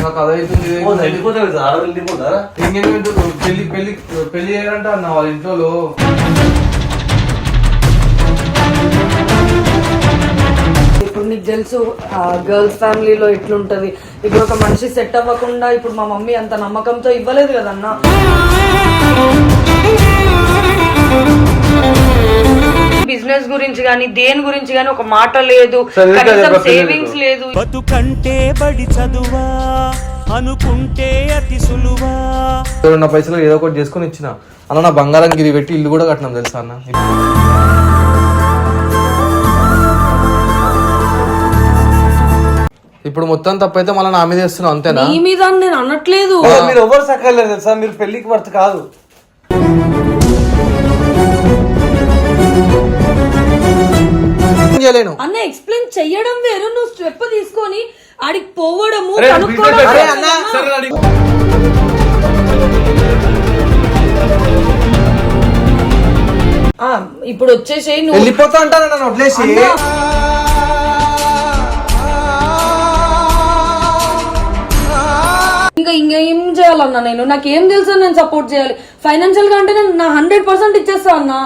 నాకు అదైతుంది ఎంగేజ్మెంట్ పెళ్లి చేయాలంట అన్న వాళ్ళ ఇంట్లో. ఇప్పుడు నీకు తెలుసు గర్ల్స్ ఫ్యామిలీలో ఎట్లుంటది. ఇప్పుడు ఒక మనిషి సెట్ అవ్వకుండా ఇప్పుడు మా మమ్మీ అంత నమ్మకంతో ఇవ్వలేదు కదన్నా. బిజినెస్ గురించి గానీ దేని గురించి గానీ ఒక మాట లేదు, సేవింగ్స్ లేదు. బతుకంటే బడి చదువా అనుకుంటే అతి సులువా. నా పైసలు ఏదో ఒకటి చేసుకుని ఇచ్చిన అన్న. నా బంగారం గిరి పెట్టి ఇల్లు కూడా కట్టినాం తెలుసా అన్న. ఇప్పుడు మొత్తం తప్పైతే మళ్ళీ నా మీద వేస్తున్నావు అంతేనా? నీ మీద నేను అనట్లేదు. మీరు ఎవరు సక్కర్లేదు తెలుసా, మీరు పెళ్లికి వర్త్ కాదు. అన్న ఎక్స్ప్లెయిన్ చెయ్యడం వేరు, నువ్వు స్టెప్ తీసుకొని ఆడికి పోవడము. ఇప్పుడు వచ్చేసి నువ్వు వెళ్ళిపోతా అంటాను నన్ను వదిలేసి. ఇంకా ఏం చేయాలన్నా నేను? నాకేం తెలుసు నేను సపోర్ట్ చేయాలి ఫైనాన్షియల్ గా అంటే నేను నా 100% ఇచ్చేస్తా అన్నా.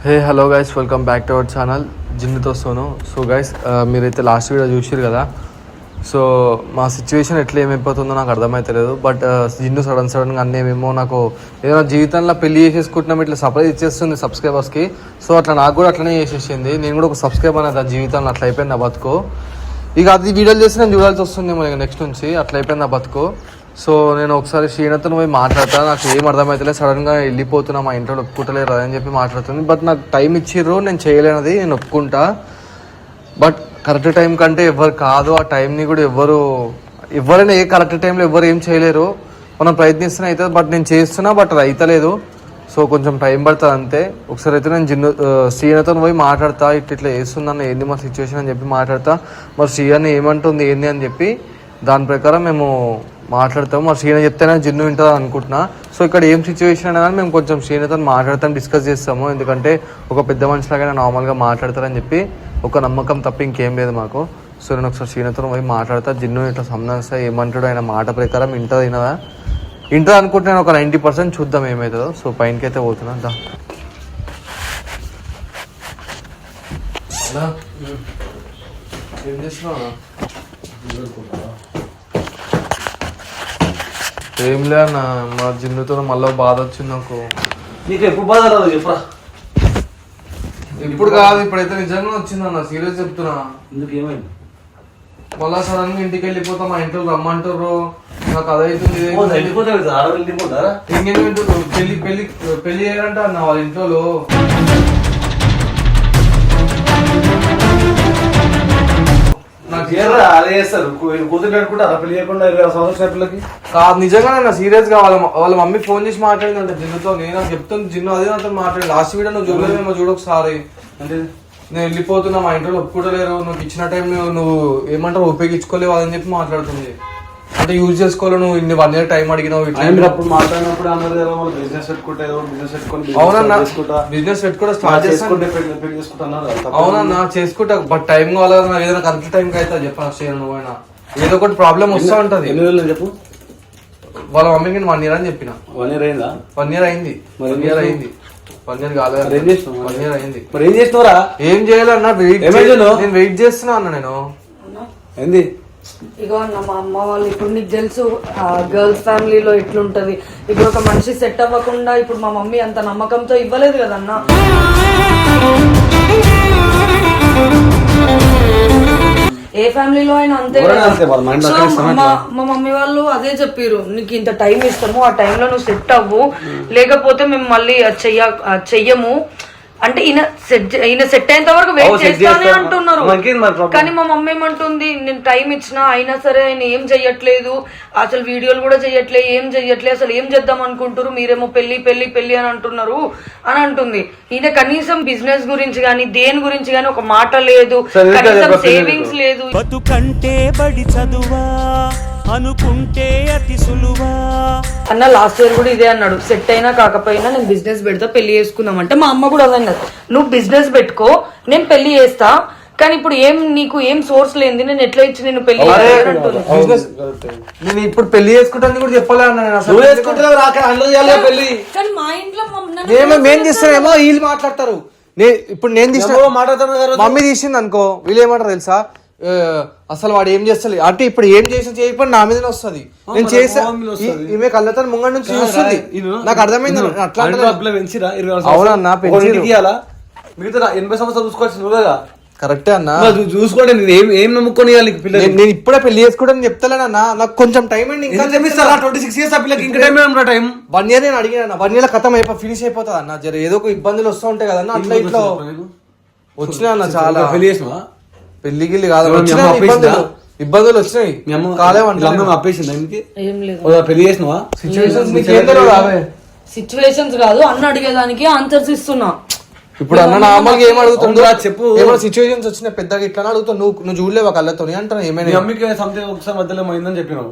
Hey hello guys, welcome back to our channel జిన్నుతో సోను. సో గైస్, మీరైతే లాస్ట్ వీడియో చూసారు కదా. సో మా సిచ్యువేషన్ ఎట్లా ఏమైపోతుందో నాకు అర్థమైతలేదు. బట్ జిన్ను సడన్గా అన్నేమేమో నాకు ఏదైనా జీవితంలో పెళ్లి చేసేసుకుంటున్నాం ఇట్లా సర్ప్రైజ్ ఇచ్చేస్తుంది సబ్స్క్రైబర్స్కి. సో అట్లా నాకు కూడా అట్లనే చేసేసింది. నేను కూడా ఒక సబ్స్క్రైబర్ అనేది ఆ జీవితంలో అట్లా అయిపోయింది నా బతుకు. ఇక అది వీడియోలు చేసి నేను చూడాల్సి వస్తుంది ఇక నెక్స్ట్ నుంచి. అట్లా అయిపోయింది నా బతుకు. సో నేను ఒకసారి శ్రీనతో పోయి మాట్లాడతా. నాకు ఏం అర్థమవుతలేదు, సడన్గా వెళ్ళిపోతున్నా, మా ఇంట్లో ఒప్పుకుంటలేరు అని చెప్పి మాట్లాడుతుంది. బట్ నాకు టైం ఇచ్చిర్రు, నేను చేయలేనది, నేను ఒప్పుకుంటా. బట్ కరెక్ట్ టైం కంటే ఎవరు కాదు, ఆ టైంని కూడా ఎవరైనా ఏ కరెక్ట్ టైంలో ఎవరు ఏం చేయలేరు. మనం ప్రయత్నిస్తూనే అవుతుంది, బట్ నేను చేస్తున్నా, బట్ అది అవుతలేదు. సో కొంచెం టైం పడుతుంది అంతే. ఒకసారి అయితే నేను శ్రీనతో పోయి మాట్లాడతా, ఇట్లా చేస్తుందన్న ఏంది మా సిచ్యువేషన్ అని చెప్పి మాట్లాడతా. మరి శ్రీయాన్ని ఏమంటుంది ఏంది అని చెప్పి దాని ప్రకారం మేము మాట్లాడతాం. మరి శ్రీన చెప్తేనే జిన్ను వింటుందా అనుకుంటున్నా. సో ఇక్కడ ఏం సిచ్యువేషన్ అయినా కానీ మేము కొంచెం శ్రీనతో మాట్లాడతాం, డిస్కస్ చేస్తాము. ఎందుకంటే ఒక పెద్ద మనిషిలాగా నార్మల్గా మాట్లాడతారని చెప్పి ఒక నమ్మకం తప్ప ఇంకేం లేదు మాకు. సో నేను ఒకసారి శ్రీనతో పోయి మాట్లాడతా. జిన్ను ఇట్లా సంబంధిస్తా, ఏమంటాడు ఆయన మాట ప్రకారం ఇంటదా అనుకుంటే నేను ఒక 90% చూద్దాం ఏమవుతుందో. సో పైనకి అయితే పోతున్నా. ఏం చేస్తున్నావు? ఏం లే అన్న, మా జిన్నుతో మళ్ళీ బాధ వచ్చింది నాకు. నీకు ఎప్పుడు బాధ రాదు చెప్పరా? ఇప్పుడు కాదు, ఇప్పుడైతే నిజంగా వచ్చింది అన్న, సీరియస్ చెప్తున్నా. ఎందుకు ఏమైంది? మళ్ళా సడన్ గా ఇంటికి వెళ్ళిపోతా, మా ఇంట్లో రమ్మంటారు, నాకు అదైతుంది. ఎంగేజ్మెంట్ పెళ్లి చేయాలంట అన్న వాళ్ళ ఇంట్లో. అదే చేస్తారు, కూతురు పెట్టుకుంటే అలా పెళ్లి చేయకుండా 20 సంవత్సరాల పిల్లకి కాదు. నిజంగా నేను సీరియస్ గా వాళ్ళ మమ్మీ ఫోన్ చేసి మాట్లాడిందంట జిన్నుతో. నేను చెప్తాను, జిన్ను అదే నాతో మాట్లాడి లాస్ట్ వీడియో నువ్వు చూడలేమో చూడొకసారి. అంటే నేను వెళ్ళిపోతున్నా, మా ఇంట్లో ఒప్పుకోలేరు, నువ్వు ఇచ్చిన టైం నువ్వు ఏమంటారు ఉపయోగించుకోలేవు అని చెప్పి మాట్లాడుతుంది. అంటే యూజ్ చేసుకోవాలి, నువ్వు ఇన్ని 1 year టైం అడిగినావు. అప్పుడు మాట్లాడినప్పుడు అన్నారు కదా వాళ్ళు బిజినెస్ పెట్టుకుంటే అవునన్నా, బిజినెస్ పెట్టుకుంటే స్టార్ట్ చేసుకుంటే అవునన్నా చేసుకుంటా. బట్ టైం కావాలి కదా, ఏదైనా కరెక్ట్ టైం కి అయితే చెప్పాను. నువ్వైనా ఏదో ఒకటి ప్రాబ్లం వస్తూ ఉంటది. ఎన్ని రోజులు చెప్పు? వాళ్ళ మమ్మీకి నేను 1 year అని చెప్పిన. 1 year అయిందా? 1 year అయింది. 1 year అయింది. 1 year కాలేదు. 1 year అయింది. మరి ఏం చేస్తున్నారా? ఏం చేయాలన్నా, నేను వెయిట్ చేస్తున్నా అన్న. నేను ఏంది ఇగో అన్న, మా అమ్మ వాళ్ళు ఇప్పుడు నీకు తెలుసు గర్ల్స్ ఫ్యామిలీలో ఎట్లుంటది. ఇప్పుడు ఒక మనిషి సెట్ అవ్వకుండా ఇప్పుడు మా మమ్మీ అంత నమ్మకంతో ఇవ్వలేదు కదన్నా. ఏ ఫ్యామిలీలో అయినా అంతే. మా మమ్మీ వాళ్ళు అదే చెప్పారు, నీకు ఇంత టైం ఇస్తాము, ఆ టైంలో నువ్వు సెట్ అవ్వు, లేకపోతే మేము మళ్ళీ చెయ్యము. అంటే ఈయన సెట్ అయ్యేంత వరకు వెయిట్ చేస్తానే అంటున్నారు. కానీ మా మమ్మీ ఏమంటుంది, నేను టైం ఇచ్చినా అయినా సరే ఆయన ఏం చెయ్యట్లేదు, అసలు వీడియోలు కూడా చెయ్యట్లేదు, ఏం చెయ్యట్లేదు, అసలు ఏం చేద్దాం అనుకుంటారు, మీరేమో పెళ్లి పెళ్లి పెళ్లి అని అంటున్నారు అని అంటుంది. ఈయన కనీసం బిజినెస్ గురించి గానీ దేని గురించి గానీ ఒక మాట లేదు, కనీసం సేవింగ్స్ లేదు. బతుకంటే బడి చదువా అనుకుంటే అతి సులువా అన్న లాస్ట్ ఇయర్ కూడా ఇదే అన్నాడు, సెట్ అయినా కాకపోయినా నేను బిజినెస్ పెడతా, పెళ్లి చేసుకుందాం అంటే మా అమ్మ కూడా అదే అన్నది, నువ్వు బిజినెస్ పెట్టుకో, నేను పెళ్లి చేస్తా, కానీ ఇప్పుడు నీకు ఏం సోర్స్ లేనిది నేను ఎట్లా ఇచ్చి నేను పెళ్లి బిజినెస్ నేను ఇప్పుడు పెళ్లి చేసుకుంటాను కూడా చెప్పలే అన్న నేను అసలు పెళ్లి కానీ మా ఇంట్లో మేం చేస్తామేమో వీళ్ళు మాట్లాడతారు. ఇప్పుడు నేను తీసిన మమ్మీ తీసింది అనుకో, వీళ్ళు ఏమంటారు తెలుసా, అసలు వాడు ఏం చేస్తలే అంటే ఇప్పుడు ఏం చేసి చేయకపోతే నా మీదనే వస్తుంది. నేను చేసా ఈమె కళ్ళతో ముంగడి నుంచి చూస్తుంది, నాకు అర్థమైంది. అట్లా అవునన్నా పెంచాలా మిగతా 80 సంవత్సరాలు చూసుకోవచ్చు నువ్వేగా. కరెక్టే అన్న, చూసుకోండి. నేను ఏం నమ్ముకొని నేను ఇప్పుడే పెళ్లి చేసుకోవడానికి చెప్తాలేనన్నా, నాకు కొంచెం టైం అండి. ఇంకా 26 years ఆ పిల్లకి ఇంకా టైం 1 year నేను అడిగినా, 1 year కథం ఫినిష్ అయిపోతుంది అన్న. జర ఏదో ఒక ఇబ్బందులు వస్తూ ఉంటాయి కదన్నా, అట్లా ఇట్లా వచ్చినా అన్న. చాలా పెళ్లి చేసినావా? పెళ్లి గిల్లి కాదు, ఇబ్బందులు వచ్చినాయి. పెళ్లి చేసినావా? సిచ్యువేషన్స్ కాదు అన్న అడిగేదానికి ఆన్సర్స్ ఇస్తున్నా. ఇప్పుడు అన్న నార్మల్గా ఏం అడుగుతుందో చెప్పు. ఏమైనా సిచ్యువేషన్స్ వచ్చినా పెద్దగా ఇట్లా అడుగుతావు, నువ్వు చూడలేవా కళ్ళతో అంటాను. ఏమైనా అమ్మకి సంథింగ్ ఒకసారి మధ్యలో అయిందని చెప్పినావు,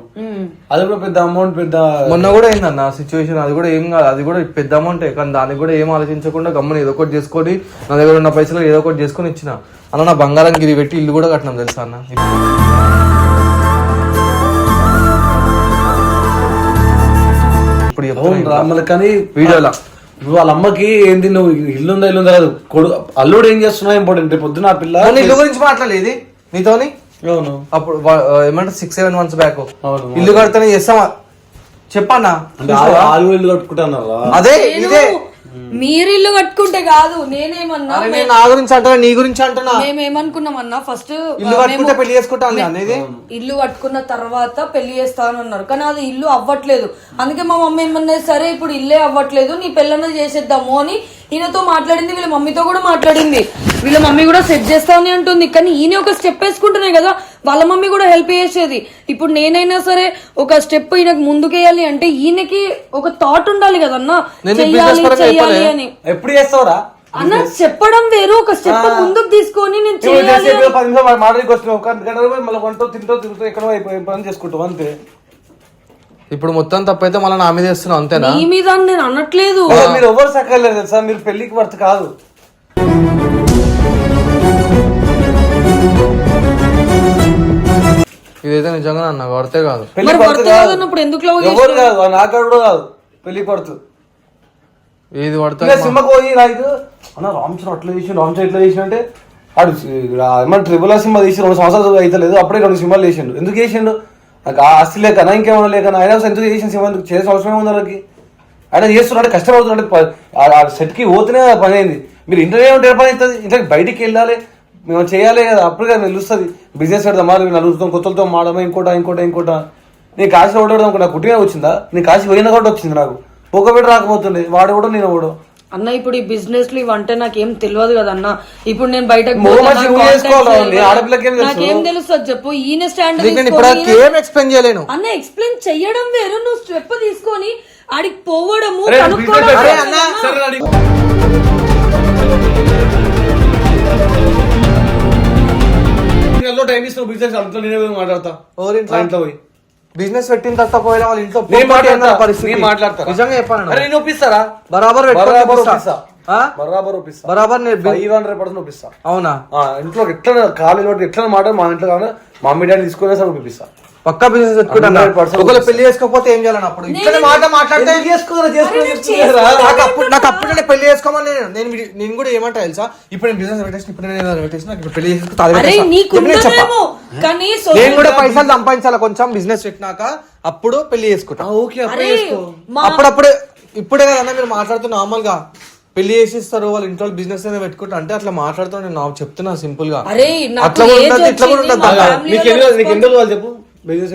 అది కూడా పెద్ద అమౌంట్. పెద్ద మొన్న కూడా అయిందన్న సిచ్యువేషన్, అది కూడా ఏం కాదు, అది కూడా పెద్ద అమౌంట్. కానీ దానికి కూడా ఏం ఆలోచించకుండా గమ్మున ఏదో ఒకటి చేసుకొని, నా దగ్గర ఉన్న పైసలు ఏదో ఒకటి చేసుకొని ఇచ్చిన అన్న. నా బంగారం గిరి పెట్టి ఇల్లు కూడా కట్టినాం తెలుసా అన్న. ఇప్పుడు చెప్తున్నా కానీ వీడియోలా నువ్వు వాళ్ళ అమ్మకి ఏంది, నువ్వు ఇల్లు తెలియదు. అల్లుడు ఏం చేస్తున్నావు ఇంపార్టెంట్. పొద్దున ఆ పిల్ల ఇల్లు గురించి మాట్లాడలేదు నీతోని. అవును, అప్పుడు ఏమంటారు 6-7 months బ్యాక్ ఇల్లు కడితేనే చేస్తామా చెప్పన్నా. ఇల్లు కట్టుకుంటున్నారా? అదే ఇదే మీరు ఇల్లు కట్టుకుంటే కాదు, నేనేమన్నా నా గురించి అంటున్నా, నీ గురించి అంటున్నా. మేమేమనుకున్నామన్నా ఫస్ట్ ఇల్లు కట్టుకుంటే పెళ్లి చేసుకుంటాను అనేది. ఇల్లు కట్టుకున్న తర్వాత పెళ్లి చేస్తాను అన్నారు, కానీ అది ఇల్లు అవ్వట్లేదు. అందుకే మా మమ్మీ ఏమన్నది, సరే ఇప్పుడు ఇల్లే అవ్వట్లేదు నీ పెళ్ళన్న చేసేద్దాము అని ఈయనతో మాట్లాడింది. వీళ్ళ మమ్మీతో కూడా మాట్లాడింది, వీళ్ళ మమ్మీ కూడా సెట్ చేస్తామని అంటుంది. కానీ ఈయన ఒక స్టెప్ వేసుకుంటున్నాయి కదా, వాళ్ళ మమ్మీ కూడా హెల్ప్ చేసేది. ఇప్పుడు నేనైనా సరే ఒక స్టెప్ ఈయనకు ముందుకేయాలి అంటే ఈయనకి ఒక థాట్ ఉండాలి కదన్నా, చెయ్యాలి అని. ఎప్పుడు చేస్తావురా అన్న చెప్పడం వేరు, ఒక స్టెప్ ముందుకు తీసుకొని నేను చేయాలి. 10 నిమిషాలు మాటకి వస్తున్నావు, మళ్ళీ వంటో తింటో తిరుగుతూ ఎక్కడో పని చేసుకుంటావు అంతే. ఇప్పుడు మొత్తం తప్పైతే మళ్ళీ నా మీద వేస్తున్నావు అంతేనా? నీ మీద నేను అనట్లేదు. మీరు ఎవరు సక్కర్లేదు తెలుసా, మీరు పెళ్లికి వర్త్ కాదు. ఇదైతే నిజంగా నాకు వర్తే కాదు. ఎవరు కాదు, నాకు కూడా కాదు పెళ్లికి వర్త్. ఏది పడుతుంది సినిమాకి పోయి నాకు అన్న రామ్చరణ్ అట్లా చేసి రామ్చరణ్ ఎట్లా చేసిన అంటే ఆడు ఏమన్నా ట్రిపుల్ ఆర్ సినిమా తీసి 2 సంవత్సరాలు అయితే లేదు, అప్పుడే 2 సినిమాలు చేసిండు. ఎందుకు చేసిండు? నాకు ఆస్తి లేకనా ఇంకేమన్నా లేకనా? అయినా ఎందుకు చేసిన సినిమా చేసే అవసరం ఏముంది వాళ్ళకి? ఆయన చేస్తున్నాడు, కష్టపడుతున్నాడు. సెట్ కి పోతేనే పని అయింది. మీరు ఇంటర్వ్యూ ఉంటే పని అవుతుంది, ఇంట్లో బయటికి వెళ్ళాలి, మేము చేయాలి కదా, అప్పుడు కదా తెలుస్తుంది. బిజినెస్ పెడదామా, నలుగురితో కొత్తలతో మాడమా, ఇంకోట. నీ కాశీ ఓడడం నాకు కుట్టిగా వచ్చిందా? నీ కాశీ పోయినా కూడా వచ్చింది. నాకు పోకబెట్టి రాకపోతుండే, వాడు కూడా నేను కూడా అన్న. ఇప్పుడు ఈ బిజినెస్ లో ఇవంటే నాకేం తెలియదు కదా అన్న. ఇప్పుడు నేను బయటకు నాకేం తెలుస్తుంది చెప్పు? ఈయన స్టాండ్ ఎక్స్ప్లెయిన్ చేయలేను అన్న. ఎక్స్ప్లెయిన్ చెయ్యడం వేరు, నువ్వు స్టెప్ తీసుకొని ఆడికి పోవడము మాట్లాడతా. బిజినెస్ పెట్టిన తర్వాత పోయిన వాళ్ళ ఇంట్లో మాట్లాడతారు నిజంగా చెప్పాను. నేను ఒప్పిస్తారా? బరాబర్ అవునా? ఇంట్లో ఎట్లా కాలేజ్ ఎట్లా మాట మా ఇంట్లో కావాలి మా మమ్మీ డాడీ తీసుకునే సార్ ఒప్పిస్తా. పక్కా బిజినెస్ పెట్టుకుంటా. ఒకవేళ పెళ్లి చేసుకోకపోతే ఏం చేయాలని అప్పుడు ఇట్లా మాట మాట్లాడితే నాకు అప్పుడు నేను పెళ్లి చేసుకోమని నేను కూడా ఏమంటా తెలుసా? ఇప్పుడు నేను బిజినెస్ పెట్టేసి ఇప్పుడు నాకు పెళ్లి నేను కూడా పైసలు సంపాదించాలి కొంచెం. బిజినెస్ పెట్టినాక అప్పుడు పెళ్లి చేసుకుంటా. అప్పుడప్పుడే ఇప్పుడే కదన్నా మీరు మాట్లాడుతున్న నార్మల్ గా పెళ్లి చేసిస్తారు వాళ్ళ ఇంట్లో బిజినెస్ అనేది పెట్టుకుంటా అంటే అట్లా మాట్లాడుతూ నేను చెప్తున్నా సింపుల్ గా. అట్లా కూడా ఉండదు, ఇట్లా కూడా ఉండదు. చెప్పు బిజినెస్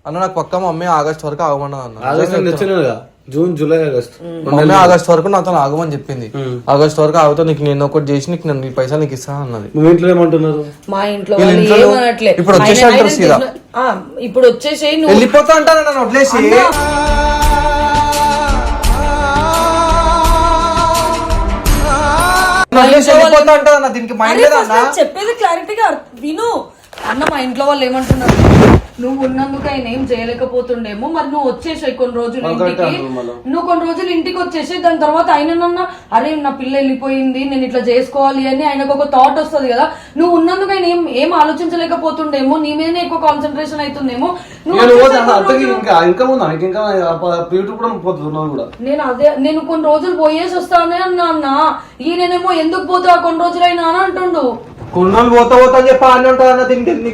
అన్న నాకు పక్క మమ్మీ ఆగస్ట్ వరకు ఆగమన్నది అన్న. June July August mummy August వరకు నాతో ఆగమని చెప్పింది. ఆగస్ట్ వరకు ఆగుతా, నీకు నేను ఒకటి చేసి నీకు నీ పైసలు నీకు ఇస్తాను అన్నది. మీ ఇంట్లో ఏమంటున్నారు? మా ఇంట్లో ఇప్పుడు వచ్చేసి అంటారు సీదా, ఇప్పుడు వచ్చేసి వెళ్ళిపోతా అంటాను నన్ను వదిలేసి. చెప్పేది క్లారిటీగా విను. అన్న మా ఇంట్లో వాళ్ళు ఏమంటున్నారు, నువ్వు ఉన్నందుకు ఆయన ఏం చేయలేకపోతుండేమో, మరి నువ్వు వచ్చేసాయి కొన్ని రోజులు ఇంటికి, నువ్వు కొన్ని రోజులు ఇంటికి వచ్చేసి దాని తర్వాత ఆయన అరే నా పిల్ల వెళ్ళిపోయింది నేను ఇట్లా చేసుకోవాలి అని ఆయనకు ఒక థాట్ వస్తుంది కదా, నువ్వు ఉన్నందుకు ఆయన ఏం ఆలోచించలేకపోతుండేమో, నీ మీదనే ఎక్కువ కాన్సన్ట్రేషన్ అవుతుందేమో. నేను కొన్ని రోజులు పోయేసి వస్తానే అన్నా అన్న, ఈయనేమో ఎందుకు పోతా కొన్ని రోజులైనా అని అంటుండు. కొన్ని రోజులు పోతా అని చెప్పి అన్నీ ఉంటుంది అన్న. దీని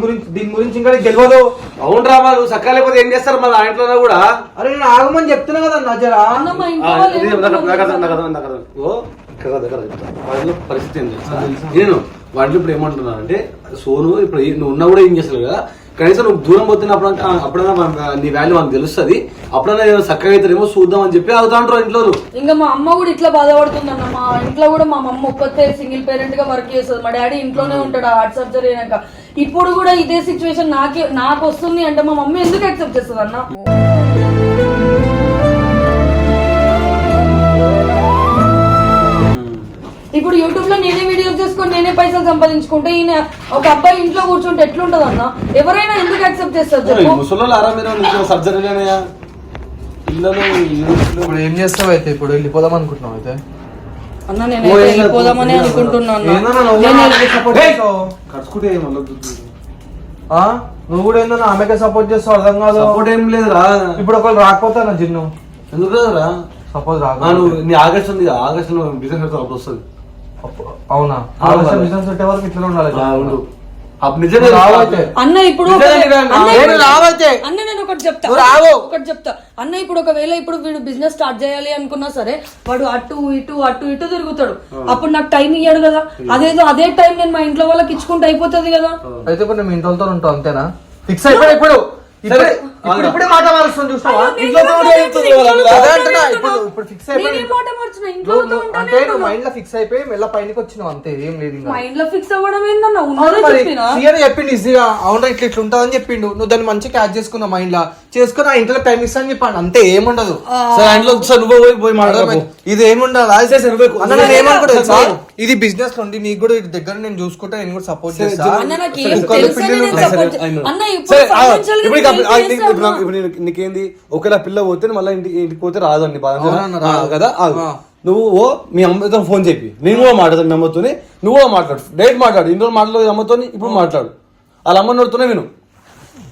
గురించి ఇంకా తెలియదు. అవును రా, వాళ్ళు సక్క లేకపోతే ఏం చేస్తారు మన ఇంట్లో కూడా. అరే నేను ఆగమని చెప్తున్నా కదా నజరా. పరిస్థితి ఏం తెలుసా, నేను వాటిలో ఇప్పుడు ఏమంటున్నా అంటే, సోను ఇప్పుడు నువ్వు ఉన్నా కూడా ఏం చేస్తావు కదా, కనీసం నువ్వు దూరం పోతున్నప్పుడు అప్పుడన్నా నీ వాల్యూ మనకు తెలుస్తుంది, అప్పుడన్నా చక్కగా అవుతారేమో చూద్దాం అని చెప్పి అవుతా ఉంటారు ఇంట్లో. ఇంకా మా అమ్మ కూడా ఇట్లా బాధపడుతుందన్న. మా ఇంట్లో కూడా మా అమ్మ ఒక్కతే సింగిల్ పేరెంట్ గా వర్క్ చేస్తుంది, మా డాడీ ఇంట్లోనే ఉంటాడు హార్ట్ సర్జరీ అయినాక. ఇప్పుడు కూడా ఇదే సిచ్యువేషన్ నాకు వస్తుంది అంటే మా మమ్మీ ఎందుకు యాక్సెప్ట్ చేస్తుంది అన్న? ఇప్పుడు యూట్యూబ్ లో నేనే వీడియోస్ చేసుకొని నేనే పైసలు సంపాదించుకుంటే, ఈయన ఒక అబ్బాయి ఇంట్లో కూర్చుంటే ఎట్లుంటది అన్న? ఎవరైనా ఎందుకు యాక్సెప్ట్ చేస్తారు? ఇప్పుడు ఏం చేస్తావు అయితే? ఇప్పుడు వెళ్ళిపోదాం అనుకుంటున్నావు అయితే? అన్న నేను వెళ్ళిపోదామని అనుకుంటున్నాను. నువ్వు కూడా ఏందన్నా ఆమెకే సపోర్ట్ చేస్తావు? అర్థం కాదు. సపోర్ట్ ఏం లేదురా. ఇప్పుడు ఒకళ్ళు రాకపోతానా జిన్ను? ఎందుకు రాదురా? సపోజ్ నీ ఆగస్ట్ ఉంది, ఆగస్ట్ లో బిజినెస్ పెడతావు, అప్పుడు వస్తుంది. అవునా? బిజినెస్ పెట్టే వరకు ఇట్లా ఉండాలి. అన్న ఇప్పుడు అన్న నేను ఒకటి చెప్తా అన్న, ఇప్పుడు ఒకవేళ ఇప్పుడు వీడు బిజినెస్ స్టార్ట్ చేయాలి అనుకున్నా సరే, వాడు అటు ఇటు తిరుగుతాడు, అప్పుడు నాకు టైం ఇయ్యాడు కదా. అదే టైం నేను మా ఇంట్లో వాళ్ళకి ఇచ్చుకుంటే అయిపోతుంది కదా. అయితే ఇప్పుడు నేను ఇంట్లో ఉంటావు అంతేనా? ఫిక్స్ అయిపోయి ఇప్పుడు ఇప్పుడే మాట మారుస్తుంది చూస్తావా? అంటే నువ్వు మైండ్ లో ఫిక్స్ అయిపోయి మెల్ల పైనకి వచ్చినావు అంతే, ఏం లేదు. మైండ్ లో ఫిక్స్ అవ్వడం ఏందన్నా? చెప్పిండు ఈజీగా, అవునా ఇట్లా ఉంటదని చెప్పిండు. నువ్వు దాన్ని మంచిగా క్యాచ్ చేసుకున్నావు, మైండ్ లా చేసుకుని ఆ ఇంట్లో టైం ఇస్తాను చెప్పాను అంతే, ఏముండదు. ఇది ఏముండదు. ఏమనుకుంటా, ఇది బిజినెస్ నుండి నీకు కూడా దగ్గర నేను చూసుకుంటా, నేను కూడా సపోర్ట్ చేస్తాను. నీకేంది ఒకవేళ పిల్ల పోతే మళ్ళీ ఇంటికి పోతే రాదండి బాధ కదా. నువ్వు మీ అమ్మతో ఫోన్ చెప్పి, నేను కూడా మాట్లాడతాను మీ అమ్మతో, నువ్వు కూడా మాట్లాడు, డైరెక్ట్ మాట్లాడు. ఇన్ని రోజులు మాట్లాడదు అమ్మతో, ఇప్పుడు మాట్లాడు. వాళ్ళ అమ్మ నడుతూనే విను,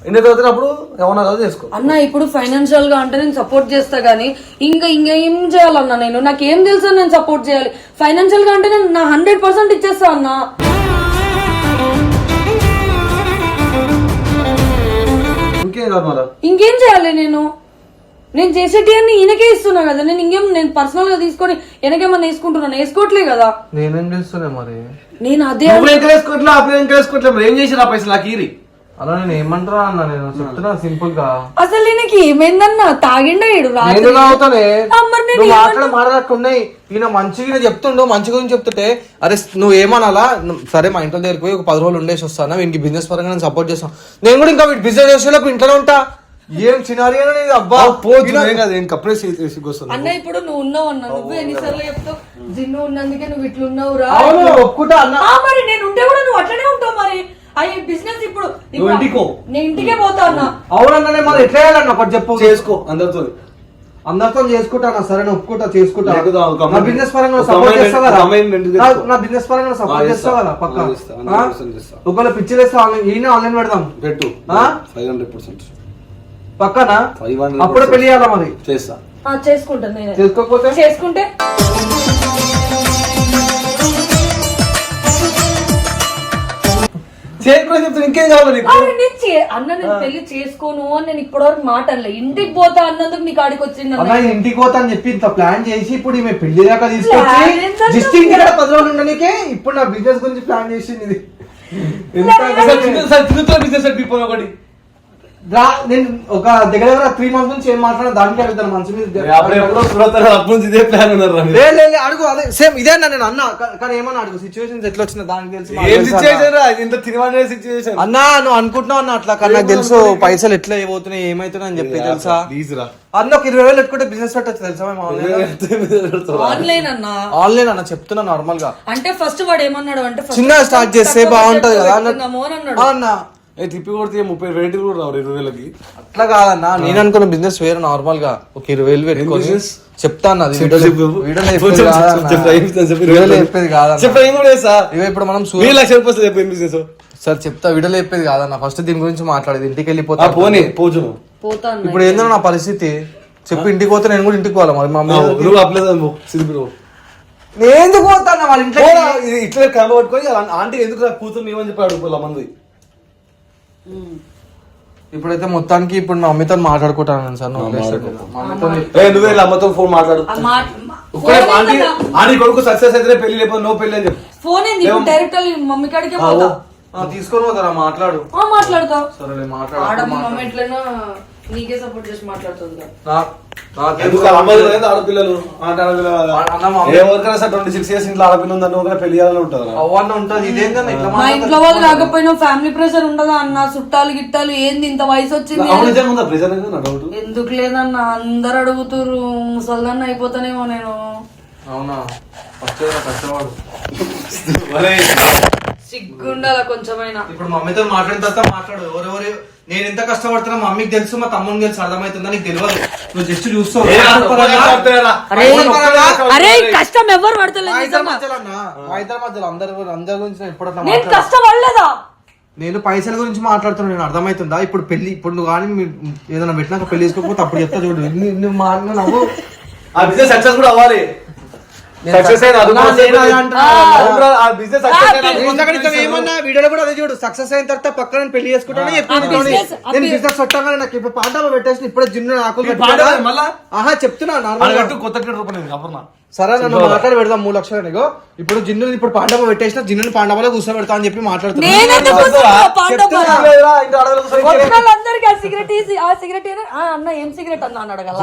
ఎన్ని చదువుతున్నప్పుడు ఏమన్నా కాదు చేసుకో అన్న. ఇప్పుడు ఫైనాన్షియల్ గా అంటే నేను సపోర్ట్ చేస్తా గానీ ఇంకా ఏం చేయాలన్నా? నాకేం తెలుసు నేను సపోర్ట్ చేయాలి. ఫైనాన్షియల్ గా అంటే నేను నా 100% ఇచ్చేస్తా అన్న. ఇంకేం చేయాలి? నేను చేసేటి అన్ని ఈయనకే ఇస్తున్నా కదా. నేను పర్సనల్ గా తీసుకొని వెనకేమన్నా వేసుకుంటున్నాను, వేసుకోవట్లే కదా. నేనేం చేస్తున్నా మరి? నేను అదే ఏం చేసి ఆ పైసలు నాకు ఈరి అలా నేను ఏమంటారా అన్న, నేను చెప్తున్నా సింపుల్ గా. అసలు ఈయనకి ఏమైందన్నా? తాగిండా ఈడు మాట్లాడుతున్నాయి. ఈయన మంచిగా చెప్తుండు, మంచి గురించి చెప్తుంటే అరే నువ్వు ఏమనాలా, సరే మా ఇంట్లో దగ్గరికి పోయి ఒక 10 రోజులు ఉండేసి వస్తాను, వీనికి బిజినెస్ పరంగా నేను సపోర్ట్ చేస్తాను. నేను కూడా ఇంకా బిజినెస్ చేసేలోపు ఇంట్లోనే ఉంటా. ఏం సినారియో అబ్బా అన్న. ఇప్పుడు నువ్వు ఉన్నావు అన్న, నువ్వు ఎన్నిసార్లు చెప్తావు జిన్ను ఉన్నందుకే నువ్వు ఇట్లున్నావు రా. ఒప్పుకుంటా అన్న. మరి నేను ఉంటే కూడా నువ్వు అట్లనే ఉంటావు. మరి అయ్యి బిజినెస్ ఇప్పుడు నేను ఇంటికే పోతా అన్నా. అవునన్నా, మరి ఎట్లా చేయాలన్న ఒకటి చెప్పు. చేసుకో అందరితో చేసుకుంటానా? సరే ఒప్పుకుంటా, చేసుకుంటా. నా బిజినెస్ పరంగా సపోర్ట్ చేస్తావు కదా? నా బిజినెస్ పరంగా సపోర్ట్ చేస్తావు కదా? పక్క ఒకవేళ పిచ్చిలేస్తా ఈయన ఆన్లైన్ పెడదాం పెట్టు 500% పక్కనా. అప్పుడే పెళ్లి చేయాలా మరి? చేస్తా, చేసుకుంటాను. నేను చేసుకోకపోతే చేసుకుంటే ఇంకేం కావాలి అన్న? నేను పెళ్లి చేసుకోను అని నేను ఇప్పటివరకు మాట అనలే. ఇంటికి పోతా అన్నందుకు నీకు ఆడికి వచ్చింది. ఇంటికి పోతా అని చెప్పి ఇంత ప్లాన్ చేసి ఇప్పుడు ఈమె పెళ్లి దాకా తీసుకొచ్చి జస్ట్ ఇంటి 10 రోజులు ఉండడానికే ఇప్పుడు నా బిజినెస్ గురించి ప్లాన్ చేసింది. ఇది ఒకటి నేను ఒక దగ్గర 3 months నుంచి ఏం మాట్లాడినా దానికి అడుగుతాను మంచి మీద అడుగు. అదే సేమ్ ఇదే అన్న నేను అన్నా, కానీ ఏమన్నా అడుగు సిచ్యువేషన్స్ ఎట్లా వచ్చినా దానికి తెలుసు అన్నా. నువ్వు అనుకుంటున్నావు అన్న అట్లా, కానీ నాకు తెలుసు పైసలు ఎట్లా అయిపోతున్నాయి ఏమైతున్నాయి అని చెప్పి తెలుసా అన్న. ఒక 20,000 పెట్టుకుంటే బిజినెస్ పెట్టచ్చు తెలుసా? ఆన్లైన్ అన్న చెప్తున్నా నార్మల్ గా. అంటే ఫస్ట్ వాడు ఏమన్నాడు అంటే చిన్నగా స్టార్ట్ చేస్తే బాగుంటది కదా అన్న. తిప్పి కొడితే 30,000 కూడా రావు 20,000కి. అట్లా కాదన్నా, నేను అనుకున్న బిజినెస్ వేరే నార్మల్ గా ఒక 20,000 పెట్టుకొని business? చెప్తాను. అది చెప్పు. వీడియోలో చెప్పేది కాదన్నా. వీడియోలో చెప్పేది కాదన్నా. ఇగో ఇప్పుడు మనం సార్ చెప్తా, వీడియోలో చెప్పేది కాదన్న. ఫస్ట్ దీని గురించి మాట్లాడేది, ఇంటికి వెళ్ళిపోతా పోతా అన్న. ఇప్పుడు ఏందో నా పరిస్థితి చెప్పి, ఇంటికి పోతే నేను కూడా ఇంటికి పోవాలి. మరి మా అమ్మ నేను ఎందుకు పోతాను వాళ్ళ ఇంట్లో? ఇట్లా కమ్మ పట్టుకొని ఆంటీ ఎందుకు నా కూతురు ఏమని చెప్పి అడుగుకోవాలి మంది. ఇప్పుడైతే మొత్తానికి ఇప్పుడు మా అమ్మతో మాట్లాడుకుంటాను సార్. నువ్వే అమ్మతో ఫోన్ మాట్లాడు. ఆ మాట- ఆంటీ కొడుకు సక్సెస్ అయితే పెళ్లి లేకపోతే నో పెళ్లి అని చెప్పు. ఫోన్ ఏంది డైరెక్ట్ మమ్మీ కాడికే పోతా. తీసుకొని పోతారా? మాట్లాడు. మాట్లాడతా. సరే ఆడ మా మమ్మీ ఎట్లైనా నీకే సపోర్ట్ చేసి మాట్లాడుతుంది కదా. ఆడపిల్లలు ఎవరికైనా సార్ 26 years ఇంట్లో ఆడపిల్ల ఉందని పెళ్లి చేయాలని ఉంటుంది. ఉంటది. ఇదేంటన్నా ఇట్లా మా ఇంట్లో వాళ్ళు రాకపోయినా ఫ్యామిలీ ప్రెషర్ ఉండదా అన్న? చుట్టాలు గిట్టాలు ఏంది ఇంత వయసు వచ్చింది? ఎందుకు లేదన్న, అందరు అడుగుతురు. ముసల్దాన్ని అయిపోతానేమో నేను. అవునా? కష్టపడు. సిగ్గుండాల కొంచెమైనా. ఇప్పుడు మమ్మీతో మాట్లాడిన తర్వాత మాట్లాడు. ఎవరెవరు నేను ఎంత కష్టపడుతున్నా మమ్మీకి తెలుసు, మా తమ్ముడికి తెలుసు. అర్థమవుతుందా? నీకు తెలియదు. నువ్వు జస్ట్ చూస్తావు. అరే కష్టం ఎవరు పడతలేదు. మా ఇద్దరి మధ్యలో అందరి గురించి ఎప్పుడన్నా నేను కష్టపడలేదా? నేను పైసల గురించి మాట్లాడుతున్నాను. నేను అర్థమవుతుందా? ఇప్పుడు పెళ్లి, ఇప్పుడు నువ్వు కానీ ఏదైనా పెట్టినాక పెళ్లి చేసుకోకపోతే అప్పుడు చెప్తా చూడు. నువ్వు నవ్వు. ఆ బిజినెస్ సక్సెస్ కూడా అవ్వాలి. వీడియోలో కూడా అదే చూడు. సక్సెస్ అయిన తర్వాత పక్కన పెళ్లి చేసుకుంటాను. నేను బిజినెస్ పెట్టాను. నాకు ఇప్పుడు పాట పెట్టేసి ఇప్పుడే జిన్ను ఆకులు ఆహా చెప్తున్నా. కొత్త రూపాయలు సరే నన్ను మాట్లాడి పెడదాం 3 లక్షలు. నీకు ఇప్పుడు జిన్ను ఇప్పుడు పాండవ పెట్టేసిన జిన్ను పాండవలో కూర్చోబెడతా అని చెప్పి మాట్లాడుతున్నా. అన్న ఏం సిగరెట్ అన్న అని అడగల.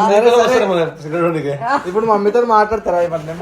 ఇప్పుడు మమ్మీతో మాట్లాడతారా ఇవన్నీ?